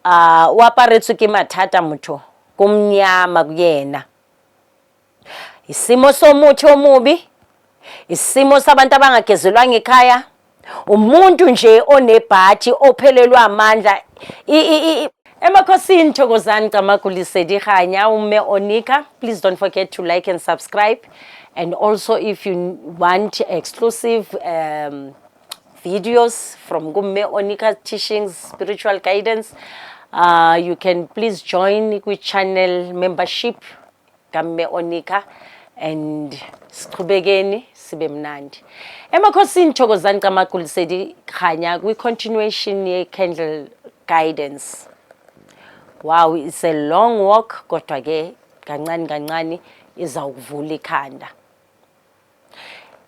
waparetsu ke mathata motho kumnyama kuyena. Isimo somuthi omubi, isimo sabantu abangagezelwanga ekhaya, umuntu nje onebhathi ophelelwa amandla. Emakhosini, Thokozani, Camagu, Lesedi, Kganya, Onika. Please don't forget to like and subscribe. And also, if you want exclusive videos from Gumme Onika teachings, spiritual guidance, you can please join with channel membership Gumme Onika and siqhubekeni sibe mnandi. Emakhosini, Thokozani, Camagu, Lesedi, Kganya, we continuation ye candle guidance. Wow, it's a long walk, kodwa ke kancane kancane izawuvula ikhanda.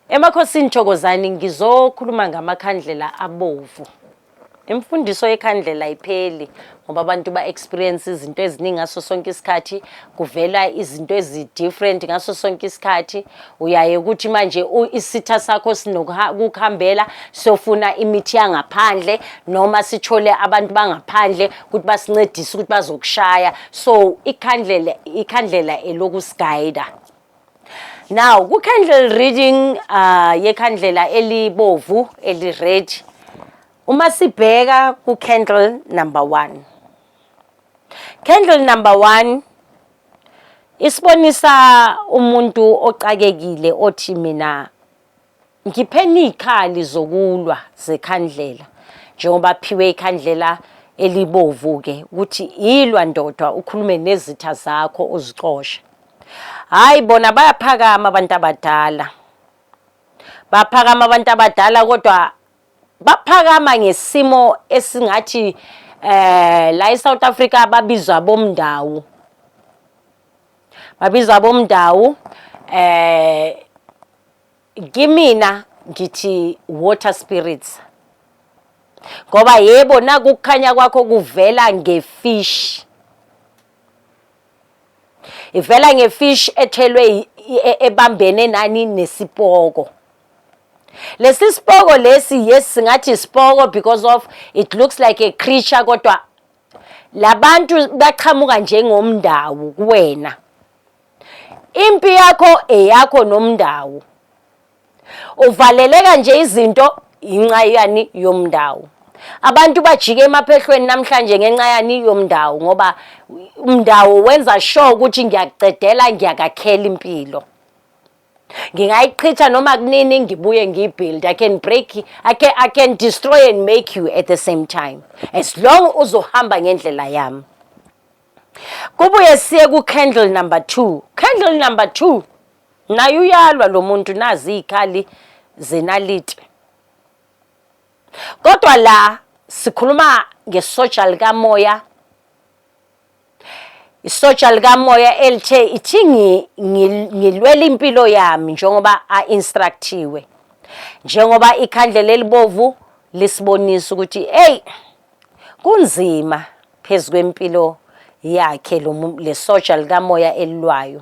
Emakhosini, Thokozani, ngizokhuluma ngamakhandlela abovu. Imfundiso yekhandlela ipheli ngoba abantu ba experience izinto eziningi ngaso sonke isikhathi, kuvela izinto different ngaso sonke isikhathi. Uyaye ukuthi manje isitha sakho sinokuhambela sofuna imithi yangaphandle noma sithole abantu bangaphandle ukuthi basincedise ukuthi bazokushaya. So ikhandlela elokusiguide. Now ku candle reading yekhandlela elibovu red. Uma sibheka ku candle number 1. Candle number 1 isibonisa umuntu oqakekile othi mina ngipheni ikhali zokulwa zekhandlela njengoba phiwe ikhandlela elibovu ke ukuthi ilwa ndodwa ukhulume nezitha zakho uzixoshe. Hayi bona bayaphakama abantu abadala. Baphakama abantu abadala kodwa baphakama ngesimo esingathi la eSouth Africa babizwa bomndawu. Babizwa bomndawu kimina ngithi water spirits. Ngoba yebo nakukhanya kwakho kuvela ngefish. Ivela ngefish ethelwe ebambene nani nesipoko. Lesi sipoko lesi yes singathi sipoko because of it looks like a creature kodwa labantu baqhamuka njengomndawu kuwena. Impi yakho eyakho nomndawu. Uvaleleka nje izinto inxa yani yomndawu. Abantu bajike emaphehlweni namhlanje ngenxa yani yomndawu ngoba umndawu wenza sure ukuthi ngiyakucedela ngiyakakhela impilo. Ngingayiqhitha noma kunini ngibuye ngibuild. I can destroy and make you at the same time as long uzohamba ngendlela yami. Kubuye siye ku candle number 2. Candle number 2 nayo uyalwa lo muntu nazi ikhali zenalite. Kodwa la sikhuluma ngesocial kamoya. Isocial kamoya elithe ithi ngilwela impilo yami njengoba instructiwe. Njengoba ikhandlela elibovu lisibonisa ukuthi hey kunzima phezulu kwempilo yakhe le social kamoya elilwayo.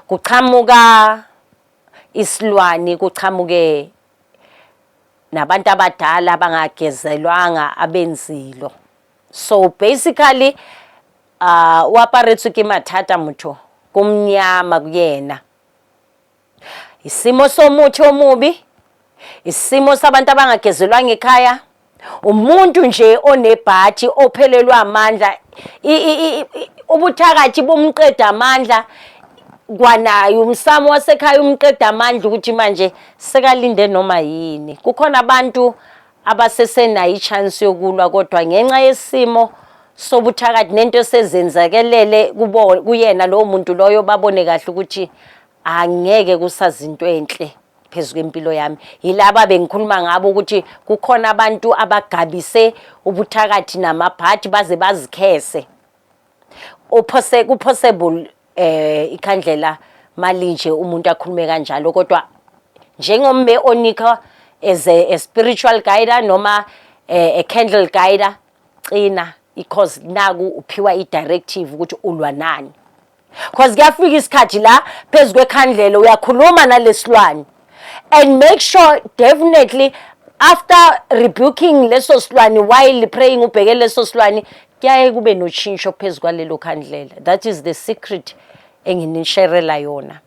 Kuqhamuka isilwani, kuqhamuke nabantu abadala abangagezelwanga abenzilo. So basically waparetsu ke mathata motho kumnyama kuyena. Isimo somuthi omubi, isimo sabantu abangagezelwanga ekhaya, umuntu nje onebhathi ophelelwa amandla, ubuthakathi bomqeda amandla kwanayo umsamo wasekhaya umqeda amandla ukuthi manje sekalinde noma yini. Kukhona abantu abasesenayo ichance yokulwa kodwa ngenxa yesimo sobuthakathi nento sezenzakelele kuyena lo muntu loyo babone kahle ukuthi angeke kusazinto enhle phezulu kwempilo yami. Yilaba bengikhuluma ngabo ukuthi kukhona abantu abagabise ubuthakathi namabhathi baze bazikhese. Possible ikhandlela malinje umuntu akhulume kanjalo kodwa njengomme onika as a spiritual guide noma a candle guide cina because naku uphiwa i-directive ukuthi ulwa nani. Because kuyafika isikhathi la phezulu kwekhandlela uyakhuluma nalesilwane and make sure definitely after rebuking leso silwane while praying ubheke leso silwane kuyaye kube notshintsho phezu kwalelo khandlela. That is the secret enginisherela yona.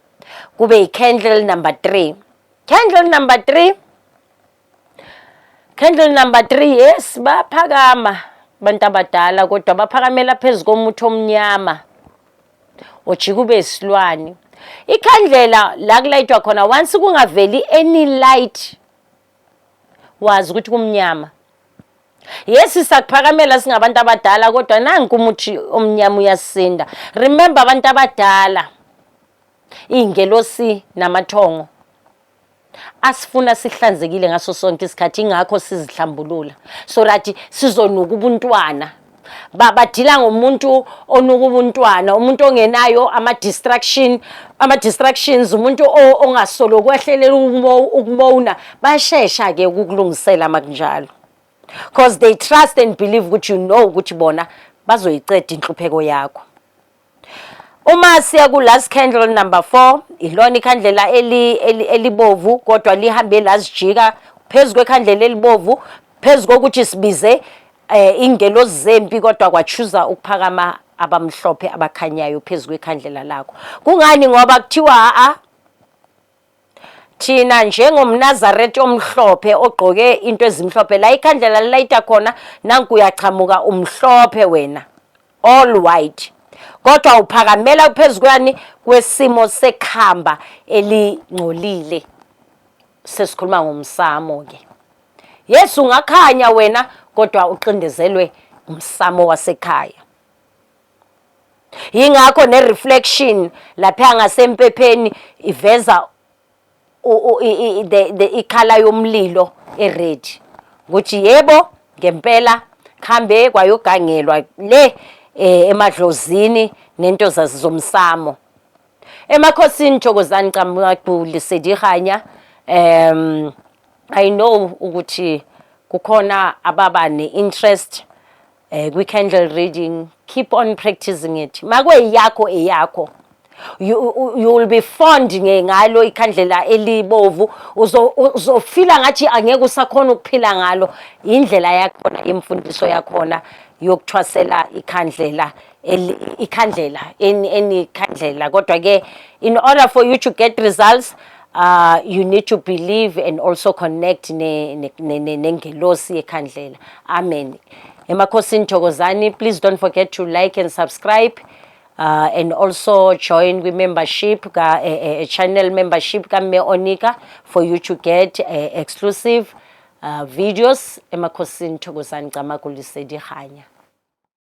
Kube candle number 3. Candle number 3. Candle number 3, yes, baphakama bantu abadala kodwa baphakamela phezu komuthi omnyama ojika ube isilwane. Ikhandlela la kulayitwa khona once kungaveli any light wazi ukuthi kumnyama. Yes, sakuphakamela singabantu abadala kodwa nanku umuthi omnyama uyasinda. Remember abantu abadala, ingelosi namathongo asifuna sihlanzekile ngaso sonke isikhathi, ingakho sizihlambulula so that sizonuka ubuntwana. Badila ngomuntu onuka ubuntwana, umuntu ongenayo ama-distractions, umuntu ongasolo kwehlelela ukubona, bashesha ke ukulungisela makunjalo. Because they trust and believe ukuthi ukuthi bona bazoyiceda inhlupheko yakho. Uma siya ku last candle number 4, ilona ikhandlela elibovu kodwa lihambe lazijika phezu kwekhandlela elibovu, phezu kokuthi sibize ingelosi zempi kodwa kwachuza ukuphakama abamhlophe abakhanyayo phezu kwekhandlela lakho. Kungani? Ngoba kuthiwa thina njengomNazaretha omhlophe ogqoke into ezimhlophe, la ikhandlela lilayita khona nanku uyachamuka umhlophe wena, all white. Kodwa uphakamela phezu kwesimo sekhamba elingcolile. Sesikhuluma ngomsamo ke. Yes, ungakhanya wena kodwa uqindezelwe umsamo wasekhaya. Yingakho ne-reflection lapha ngasempepheni iveza ikhala yomlilo ered. Ukuthi yebo ngempela khambe kwayogangelwa le emadlozini nento zomsamo. Emakhosini Thokozani Camagu Lesedi Kganya. I know ukuthi kukhona ababa ne-interest kwi-candle reading. Keep on practicing it. Makwe yakho eyakho. You will be fond ngalo ikhandlela elibovu, uzofila ngathi angeke usakhona ukuphila ngalo. Indlela yakhona imfundiso yakhona yokuthwasela ikhandlela ikhandlela kodwa ke in order for you to get results, you need to believe and also connect nengelosi yekhandlela. Amen. Emakhosini Thokozani, please don't forget to like and subscribe. And also join with membership, a channel membership Onika, for you to get exclusive videos. Emakhosini Thokozani Camagu Lesedi Kganya.